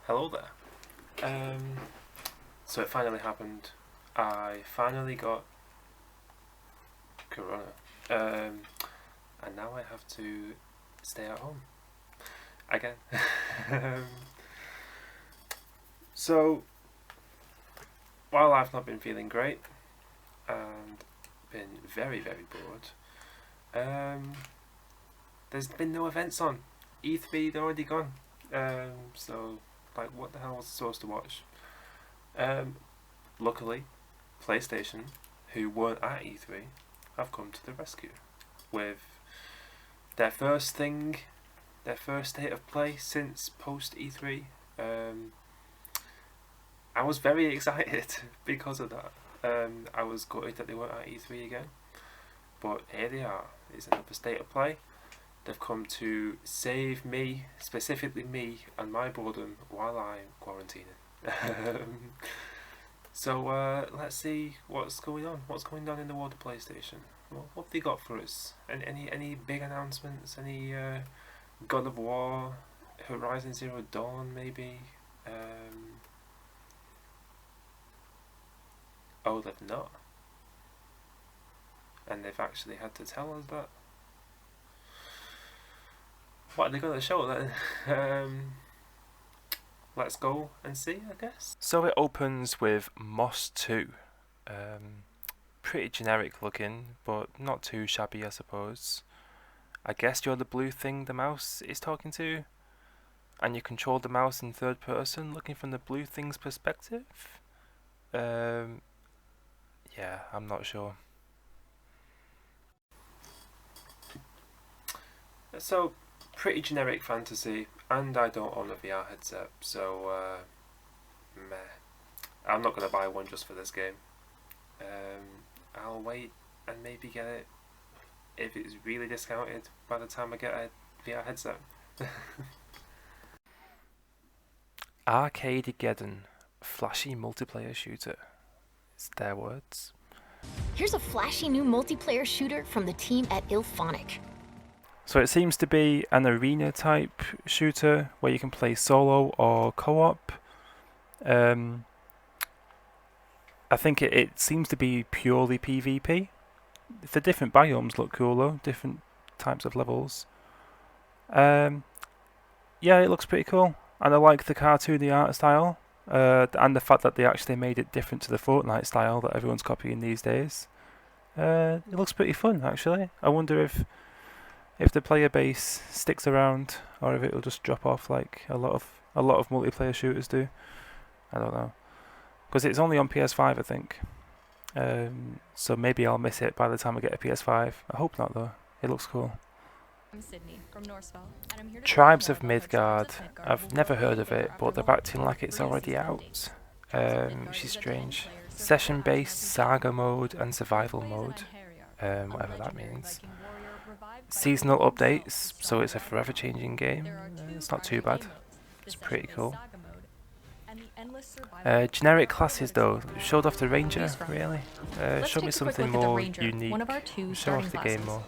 Hello there. So it finally happened. I finally got Corona. And now I have to stay at home again. um, so while I've not been feeling great and been very, very bored, there's been no events on. E3 they're already gone. So like, what the hell was I supposed to watch? Um, Luckily, PlayStation, who weren't at E3, have come to the rescue with their first thing, their first state of play since post E3. I was very excited because of that. I was gutted that they weren't at E3 again, but here they are. It's another state of play. They've come to save me, specifically me, and my boredom while I'm quarantining. So let's see what's going on. What's going on in the world of PlayStation? What have they got for us? And any big announcements? Any God of War, Horizon Zero Dawn, maybe? Oh, they've not. And they've actually had to tell us that. What are they going to show then? Let's go and see, I guess. So it opens with Moss 2. Pretty generic looking, but not too shabby, I suppose. I guess you're the blue thing the mouse is talking to, and you control the mouse in third person, looking from the blue thing's perspective. Yeah, I'm not sure. So, pretty generic fantasy, and I don't own a VR headset, so meh. I'm not gonna buy one just for this game. I'll wait and maybe get it if it's really discounted by the time I get a VR headset. Arcadegeddon, flashy multiplayer shooter. It's their words. Here's a flashy new multiplayer shooter from the team at IllFonic. So it seems to be an arena type shooter where you can play solo or co-op. I think it seems to be purely PvP. The different biomes look cool though, different types of levels. Yeah, it looks pretty cool, and I like the cartoony art style, and the fact that they actually made it different to the Fortnite style that everyone's copying these days. It looks pretty fun actually. I wonder if the player base sticks around or if it'll just drop off like a lot of multiplayer shooters do. I don't know, because it's only on PS5 I think. So maybe I'll miss it by the time I get a PS5. I hope not though. It looks cool. I'm Sydney from Northwell, and I'm here to Tribes of tell you more about how Midgard. Tribes of Midgard I've will never work heard of together it, after but they're Valhalla acting like it's releases already its out. ending. Tribes of Midgard Which is is a 10 strange. player survival Session-based RPG saga mode and survival Play as mode, Einherjar, a whatever that legendary means. Viking warrior revived by Seasonal Odin himself updates, to so it's a strong forever-changing game. There are two It's not too primary bad. game modes, the It's pretty session-based cool. saga mode and the endless survival mode. Generic There are classes artworks though. for Showed off the ranger, choose from. really. Let's Show me take a quick something look at the more Ranger, unique. one of our two Show off starting the game classes. more.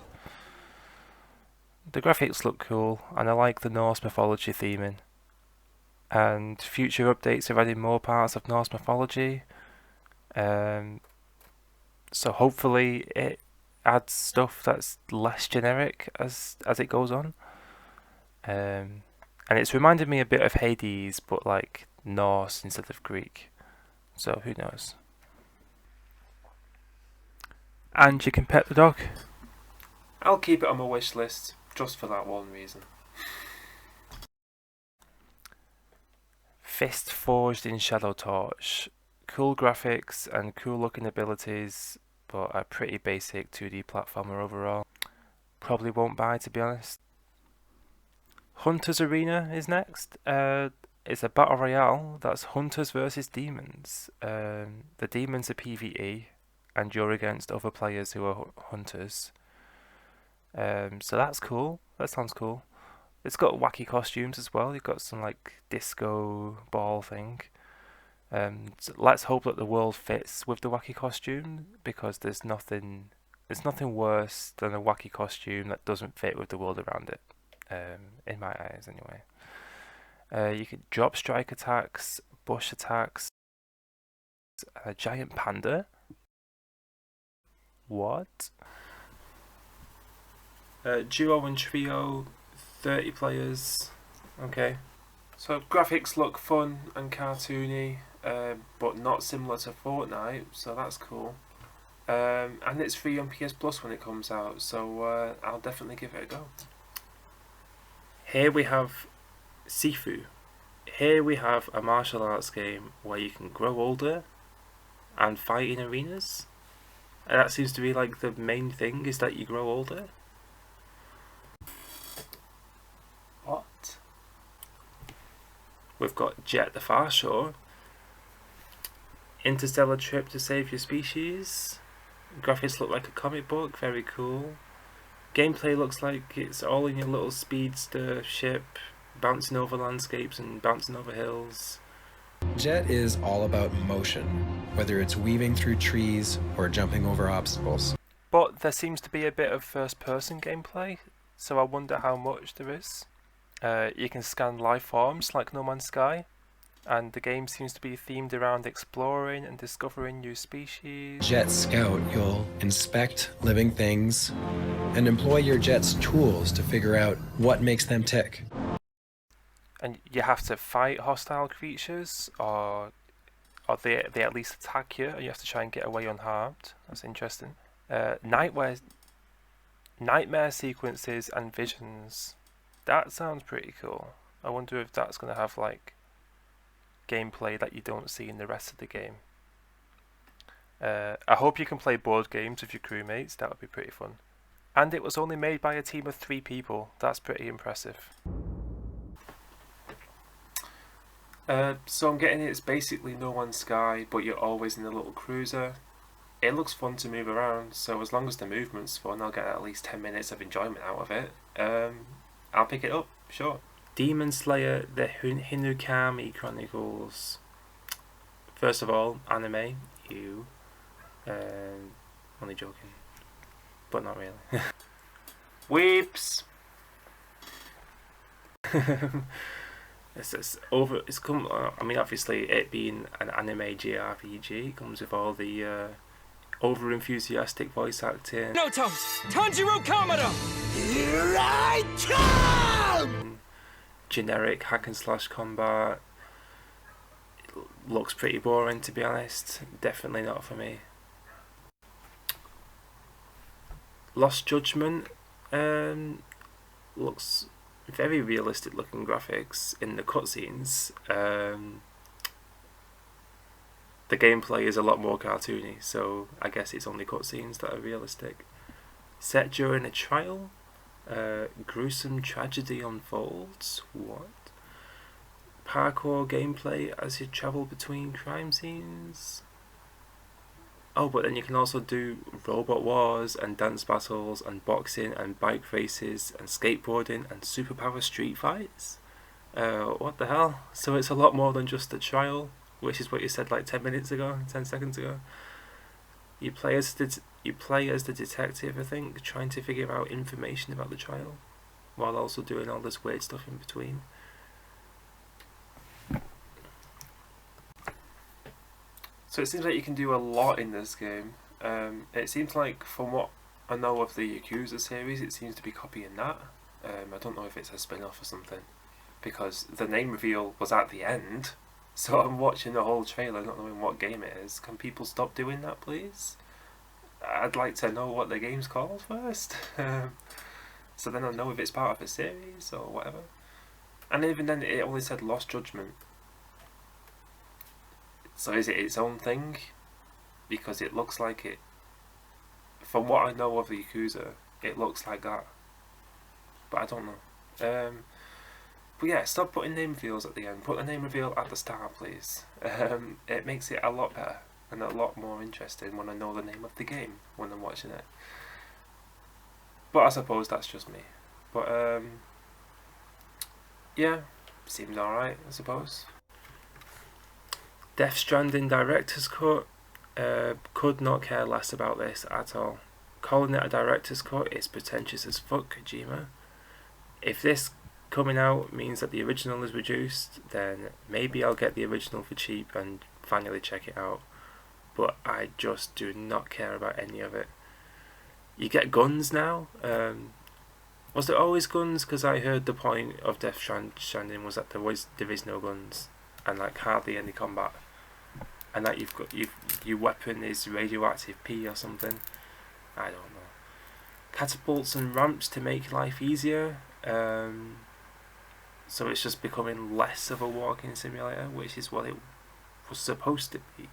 The graphics look cool, and I like the Norse mythology theming. And future updates are adding more parts of Norse mythology. So hopefully it adds stuff that's less generic as it goes on. And it's reminded me a bit of Hades, but like Norse instead of Greek. So who knows? And you can pet the dog. I'll keep it on my wish list just for that one reason. Fist forged in Shadow Torch. Cool graphics and cool looking abilities, but a pretty basic 2D platformer overall. Probably won't buy, to be honest. Hunters Arena is next. It's a battle royale that's hunters versus demons. The demons are PvE, and you're against other players who are hunters. So that's cool. That sounds cool. It's got wacky costumes as well. You've got some like disco ball thing. So let's hope that the world fits with the wacky costume, because there's nothing worse than a wacky costume that doesn't fit with the world around it. In my eyes, anyway. You can drop strike attacks, bush attacks, a giant panda. What? Duo and trio, 30 players. Okay. So graphics look fun and cartoony, but not similar to Fortnite, so that's cool. And it's free on PS Plus when it comes out, so I'll definitely give it a go. Here we have Sifu. Here we have a martial arts game where you can grow older and fight in arenas. And that seems to be like the main thing, is that you grow older. What? We've got Jet the Far Shore. Interstellar trip to save your species. Graphics look like a comic book, very cool. Gameplay looks like it's all in your little speedster ship, bouncing over landscapes and bouncing over hills. Jet is all about motion, whether it's weaving through trees or jumping over obstacles. But there seems to be a bit of first-person gameplay, so I wonder how much there is. You can scan life forms like No Man's Sky, and the game seems to be themed around exploring and discovering new species. Jet Scout, you'll inspect living things and employ your jet's tools to figure out what makes them tick. And you have to fight hostile creatures, or they at least attack you, and you have to try and get away unharmed. That's interesting. Nightmare sequences and visions. That sounds pretty cool. I wonder if that's going to have like gameplay that you don't see in the rest of the game. I hope you can play board games with your crewmates. That would be pretty fun. And it was only made by a team of 3 people. That's pretty impressive. So I'm getting it's basically No Man's Sky, but you're always in a little cruiser. It looks fun to move around, so as long as the movement's fun, I'll get at least 10 minutes of enjoyment out of it. I'll pick it up, sure. Demon Slayer, the Hinokami Chronicles. First of all, anime, ew. Only joking, but not really. Weeps! It's come. I mean, obviously, it being an anime JRPG comes with all the over enthusiastic voice acting. No tones, Tanjiro Kamado. Here I come. Generic hack and slash combat. It looks pretty boring, to be honest. Definitely not for me. Lost Judgment looks very realistic looking graphics in the cutscenes. The gameplay is a lot more cartoony, so I guess it's only cutscenes that are realistic. Set during a trial, gruesome tragedy unfolds. What? Parkour gameplay as you travel between crime scenes. Oh, but then you can also do robot wars and dance battles and boxing and bike races and skateboarding and superpower street fights. What the hell? So it's a lot more than just a trial, which is what you said like 10 seconds ago. You play as the detective, I think, trying to figure out information about the trial, while also doing all this weird stuff in between. So it seems like you can do a lot in this game. It seems like, from what I know of the Yakuza series, it seems to be copying that. I don't know if it's a spin-off or something, because the name reveal was at the end, so I'm watching the whole trailer not knowing what game it is. Can people stop doing that, please? I'd like to know what the game's called first, so then I'll know if it's part of a series or whatever. And even then, it only said Lost Judgment. So is it its own thing? Because it looks like it. From what I know of the Yakuza, it looks like that. But I don't know. But yeah, stop putting name reveals at the end. Put the name reveal at the start, please. It makes it a lot better and a lot more interesting when I know the name of the game when I'm watching it. But I suppose that's just me. But yeah, seems alright, I suppose. Death Stranding Director's Cut. Could not care less about this at all. Calling it a Director's Cut is pretentious as fuck, Kojima. If this coming out means that the original is reduced, then maybe I'll get the original for cheap and finally check it out. But I just do not care about any of it. You get guns now. Was there always guns? Because I heard the point of Death Stranding was that there is no guns and like hardly any combat, and that your weapon is radioactive pee or something. I don't know. Catapults and ramps to make life easier. So it's just becoming less of a walking simulator, which is what it was supposed to be.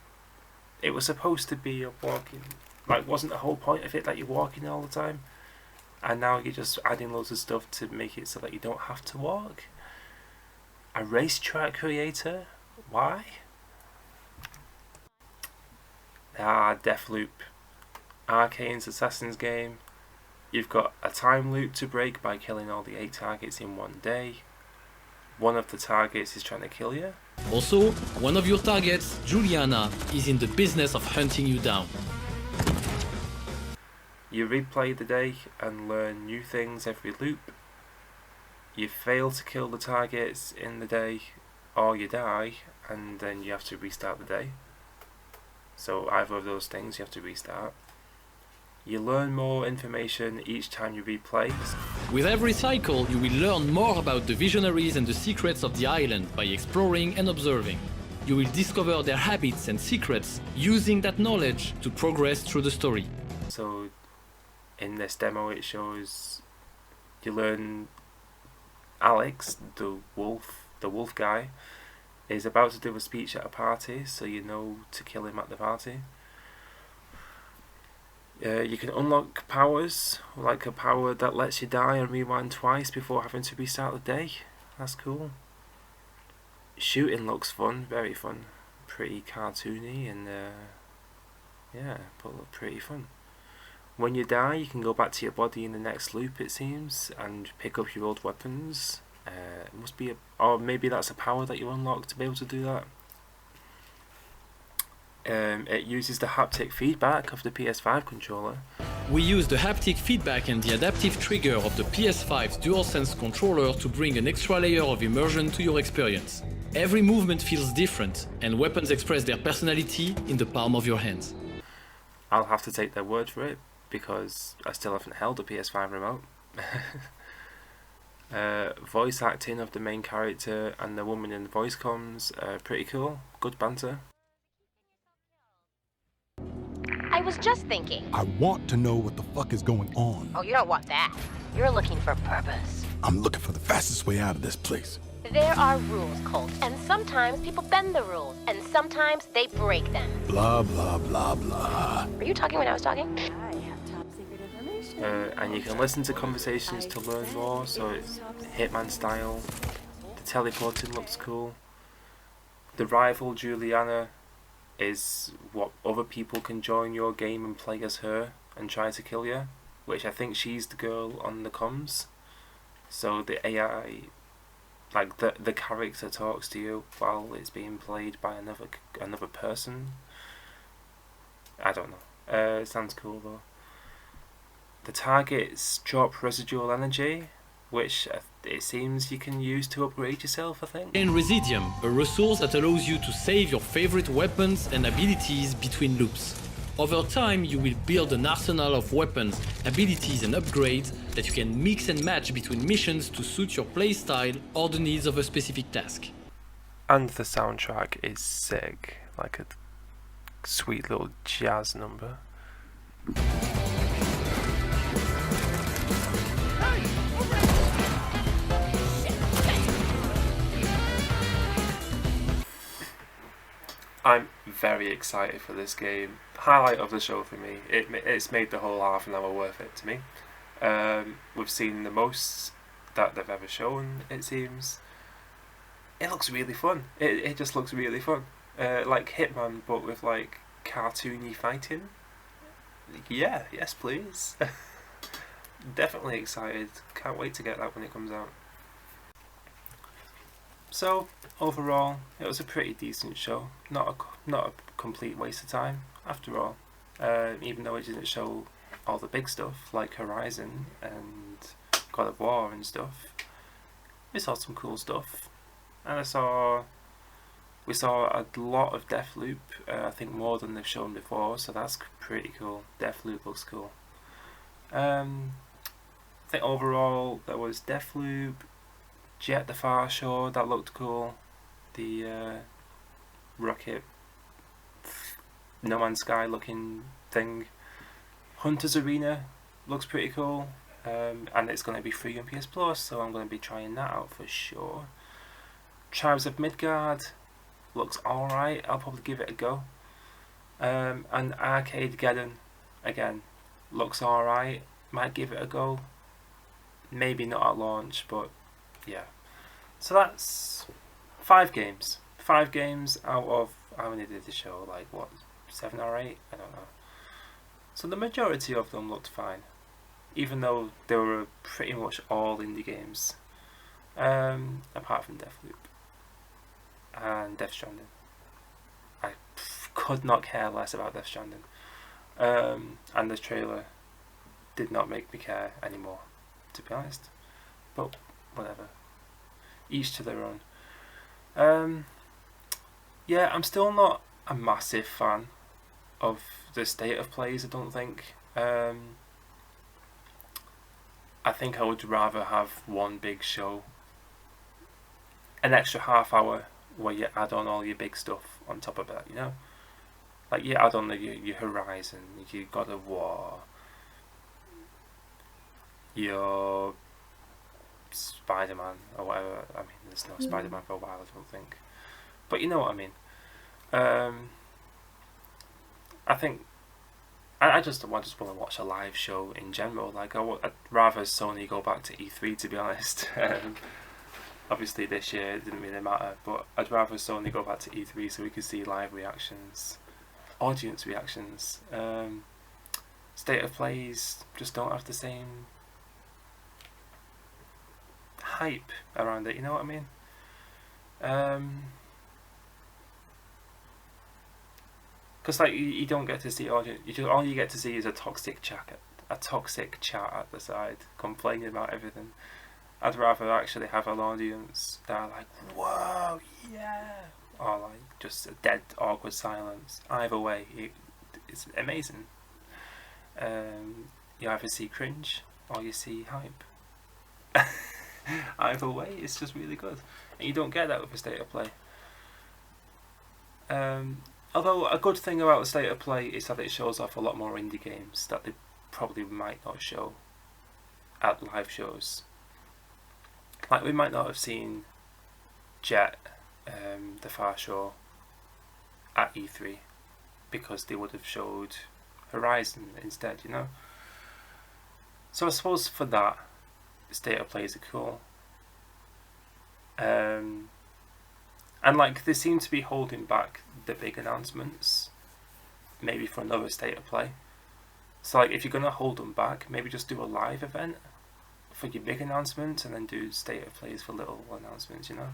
It was supposed to be a walking, like, wasn't the whole point of it that you're walking all the time? And now you're just adding loads of stuff to make it so that you don't have to walk. A racetrack creator? Why? Deathloop. Arkane's Assassin's game. You've got a time loop to break by killing all the 8 targets in one day. One of the targets is trying to kill you. Also, one of your targets, Juliana, is in the business of hunting you down. You replay the day and learn new things every loop. You fail to kill the targets in the day, or you die, and then you have to restart the day. So either of those things you have to restart. You learn more information each time you replay. With every cycle, you will learn more about the visionaries and the secrets of the island by exploring and observing. You will discover their habits and secrets, using that knowledge to progress through the story. So in this demo it shows you learn Alex, the wolf guy, is about to do a speech at a party, so you know to kill him at the party. You can unlock powers, like a power that lets you die and rewind twice before having to restart the day. That's cool. Shooting looks fun, very fun. Pretty cartoony and yeah, but pretty fun. When you die, you can go back to your body in the next loop, it seems, and pick up your old weapons. It must be or maybe that's a power that you unlock to be able to do that. It uses the haptic feedback of the PS5 controller. We use the haptic feedback and the adaptive trigger of the PS5's DualSense controller to bring an extra layer of immersion to your experience. Every movement feels different, and weapons express their personality in the palm of your hands. I'll have to take their word for it, because I still haven't held a PS5 remote. Voice acting of the main character and the woman in the voice comms, pretty cool, good banter. I was just thinking. I want to know what the fuck is going on. Oh, you don't want that. You're looking for purpose. I'm looking for the fastest way out of this place. There are rules, Colt, and sometimes people bend the rules, and sometimes they break them. Blah, blah, blah, blah. Were you talking when I was talking? I have top secret information. And you can listen to conversations to learn more, so it's Hitman style. The teleporting looks cool. The rival Juliana is what other people can join your game and play as her and try to kill you, which I think she's the girl on the comms. So the AI, like the character talks to you while it's being played by another person. I don't know. It sounds cool though. The targets drop residual energy, which it seems you can use to upgrade yourself, I think. And Residium, a resource that allows you to save your favorite weapons and abilities between loops. Over time, you will build an arsenal of weapons, abilities and upgrades that you can mix and match between missions to suit your playstyle or the needs of a specific task. And the soundtrack is sick, like a sweet little jazz number. I'm very excited for this game. Highlight of the show for me. It's made the whole half an hour worth it to me. We've seen the most that they've ever shown, it seems. It looks really fun. It just looks really fun. Like Hitman, but with like cartoony fighting. Yeah, yes please. Definitely excited. Can't wait to get that when it comes out. So, overall, it was a pretty decent show. Not a complete waste of time, after all. Even though it didn't show all the big stuff, like Horizon and God of War and stuff. we saw some cool stuff, and we saw a lot of Deathloop. I think more than they've shown before, so that's pretty cool. Deathloop looks cool. I think overall there was Deathloop, Jet the Far Shore, that looked cool. The rocket, No Man's Sky looking thing. Hunter's Arena looks pretty cool, and it's going to be free on PS Plus, so I'm going to be trying that out for sure. Tribes of Midgard looks alright, I'll probably give it a go. And Arcadegeddon, again, looks alright, might give it a go. Maybe not at launch, but yeah. So that's 5 games. 5 games out of, how many did they show? Like what, 7 or 8? I don't know. So the majority of them looked fine, even though they were pretty much all indie games, apart from Deathloop and Death Stranding. I could not care less about Death Stranding, and the trailer did not make me care anymore, to be honest. But whatever, each to their own. Yeah, I'm still not a massive fan of the state of plays, I don't think. I think I would rather have one big show, an extra half hour where you add on all your big stuff on top of it, you know? Like you add on your Horizon, your God of War, your Spider-Man or whatever. I mean, there's no Spider-Man for a while, I don't think. But you know what I mean. I think I just want to watch a live show in general. Like I'd rather Sony go back to E3, to be honest. Obviously this year it didn't really matter, but I'd rather Sony go back to E3 so we could see live reactions, audience reactions. State of plays just don't have the same hype around it, you know what I mean? Because like you don't get to see audience. All you get to see is a toxic chat at the side, complaining about everything. I'd rather actually have an audience that are like, "Whoa, yeah," or like just a dead, awkward silence. Either way, it's amazing. You either see cringe or you see hype. Either way, it's just really good, and you don't get that with a state of play. Although a good thing about the state of play is that it shows off a lot more indie games that they probably might not show at live shows. Like we might not have seen Jet, the Far Shore at E3 because they would have showed Horizon instead, you know. So I suppose for that, state of plays are cool. And like they seem to be holding back the big announcements, maybe for another state of play. So like if you're gonna hold them back, maybe just do a live event for your big announcements, and then do state of plays for little announcements. You know,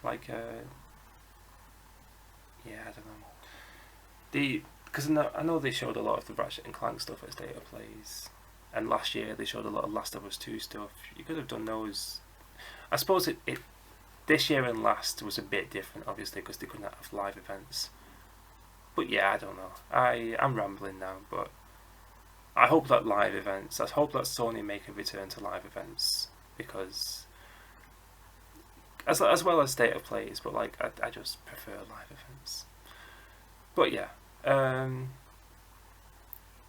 like yeah, I don't know. Because I know they showed a lot of the Ratchet and Clank stuff at state of plays, and last year they showed a lot of Last of Us 2 stuff. You could have done those. I suppose it this year and last was a bit different, obviously, because they couldn't have live events. But yeah, I don't know. I'm rambling now, but I hope that live events, I hope that Sony make a return to live events, because as well as state of plays, but like I just prefer live events. But yeah,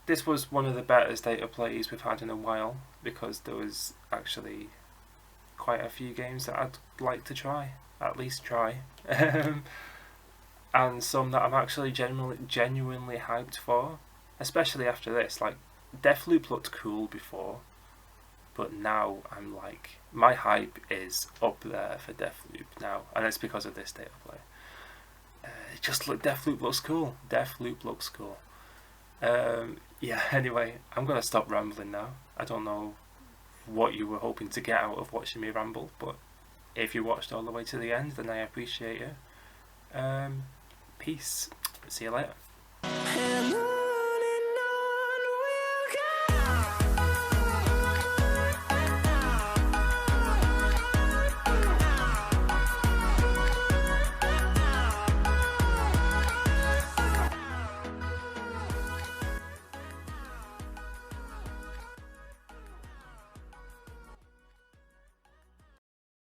this was one of the better state of plays we've had in a while, because there was actually quite a few games that I'd like to try, at least try, and some that I'm actually genuinely hyped for, especially after this. Like Deathloop looked cool before, but now I'm like, my hype is up there for Deathloop now, and it's because of this state of play. Deathloop looks cool. Deathloop looks cool. Yeah. Anyway, I'm gonna stop rambling now. I don't know what you were hoping to get out of watching me ramble, but if you watched all the way to the end, then I appreciate you. Peace. See you later.